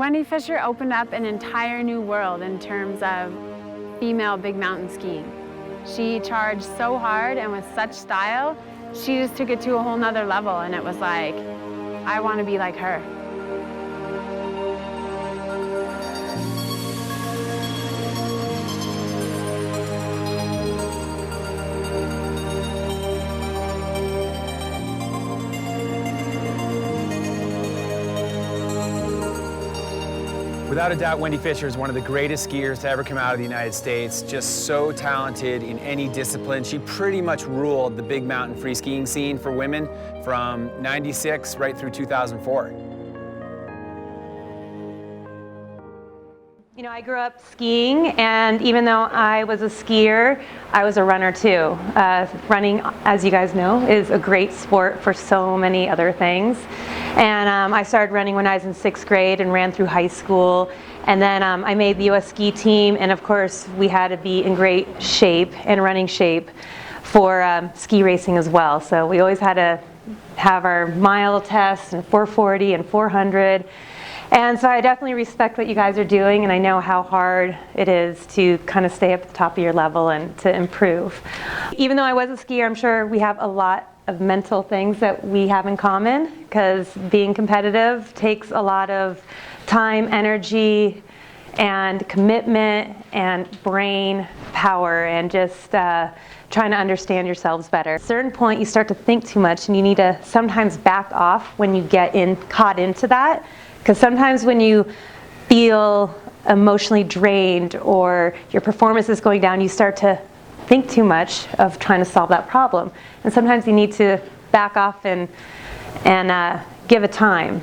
Wendy Fisher opened up an entire new world in terms of female big mountain skiing. She charged so hard and with such style, she just took it to a whole nother level, and it was like, I want to be like her. Without a doubt, Wendy Fisher is one of the greatest skiers to ever come out of the United States. Just so talented in any discipline. She pretty much ruled the big mountain free skiing scene for women from '96 right through 2004. You know, I grew up skiing, and even though I was a skier, I was a runner too. Running, as you guys know, is a great sport for so many other things. And I started running when I was in 6th grade and ran through high school. And then I made the U.S. ski team, and of course we had to be in great shape and running shape for ski racing as well. So we always had to have our mile tests and 440 and 400. And so I definitely respect what you guys are doing, and I know how hard it is to kind of stay up at the top of your level and to improve. Even though I was a skier, I'm sure we have a lot of mental things that we have in common, because being competitive takes a lot of time, energy, and commitment, and brain power, and just trying to understand yourselves better. At a certain point, you start to think too much, and you need to sometimes back off when you get caught into that. Because sometimes when you feel emotionally drained or your performance is going down, you start to think too much of trying to solve that problem. And sometimes you need to back off and give it time,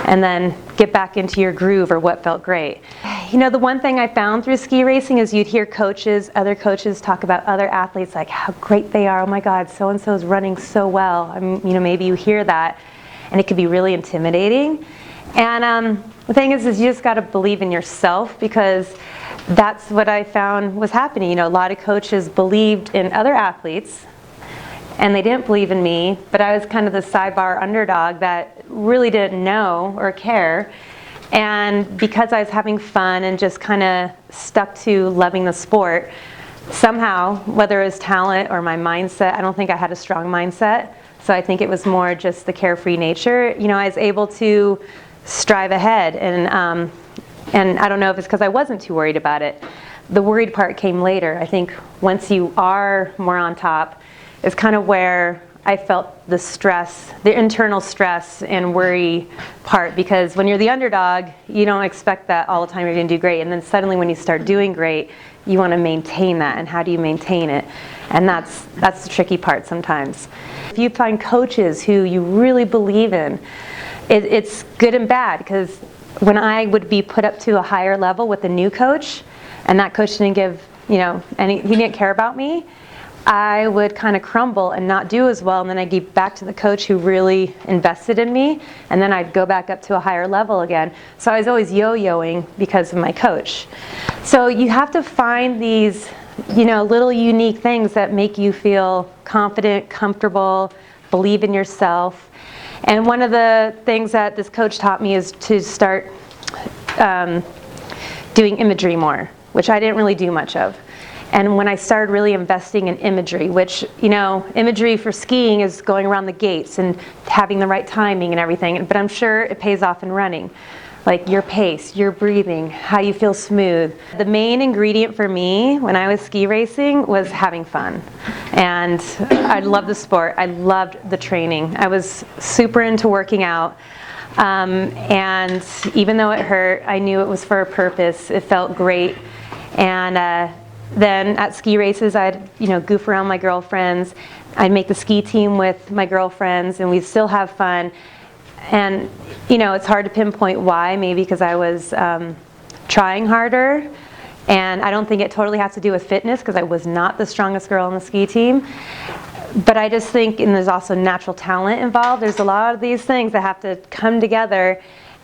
and then get back into your groove or what felt great. You know, the one thing I found through ski racing is you'd hear other coaches talk about other athletes, like how great they are. Oh my God, so-and-so is running so well. I mean, you know, maybe you hear that, and it could be really intimidating. And the thing is you just got to believe in yourself, because that's what I found was happening. You know, a lot of coaches believed in other athletes, and they didn't believe in me, but I was kind of the sidebar underdog that really didn't know or care. And because I was having fun and just kind of stuck to loving the sport, somehow, whether it was talent or my mindset, I don't think I had a strong mindset. So I think it was more just the carefree nature. You know, I was able to strive ahead, and I don't know if it's because I wasn't too worried about it. The worried part came later. I think once you are more on top is kind of where I felt the stress, the internal stress and worry part, because when you're the underdog, you don't expect that all the time you're going to do great, and then suddenly when you start doing great, you want to maintain that, and how do you maintain it? And that's the tricky part sometimes. If you find coaches who you really believe in, it's good and bad, because when I would be put up to a higher level with a new coach, and that coach didn't give, you know, he didn't care about me, I would kind of crumble and not do as well, and then I'd get back to the coach who really invested in me, and then I'd go back up to a higher level again. So I was always yo-yoing because of my coach. So you have to find these, you know, little unique things that make you feel confident, comfortable, believe in yourself. And one of the things that this coach taught me is to start doing imagery more, which I didn't really do much of. And when I started really investing in imagery, which, you know, imagery for skiing is going around the gates and having the right timing and everything, but I'm sure it pays off in running. Like your pace, your breathing, how you feel smooth. The main ingredient for me when I was ski racing was having fun. And I loved the sport. I loved the training. I was super into working out. And even though it hurt, I knew it was for a purpose. It felt great. And then at ski races, I'd, you know, goof around my girlfriends. I'd make the ski team with my girlfriends, and we'd still have fun. And, you know, it's hard to pinpoint why, maybe because I was trying harder. And I don't think it totally has to do with fitness, because I was not the strongest girl on the ski team. But I just think, and there's also natural talent involved, there's a lot of these things that have to come together.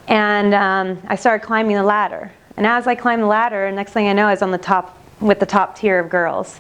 And I started climbing the ladder. And as I climbed the ladder, next thing I know, I was on the top, with the top tier of girls.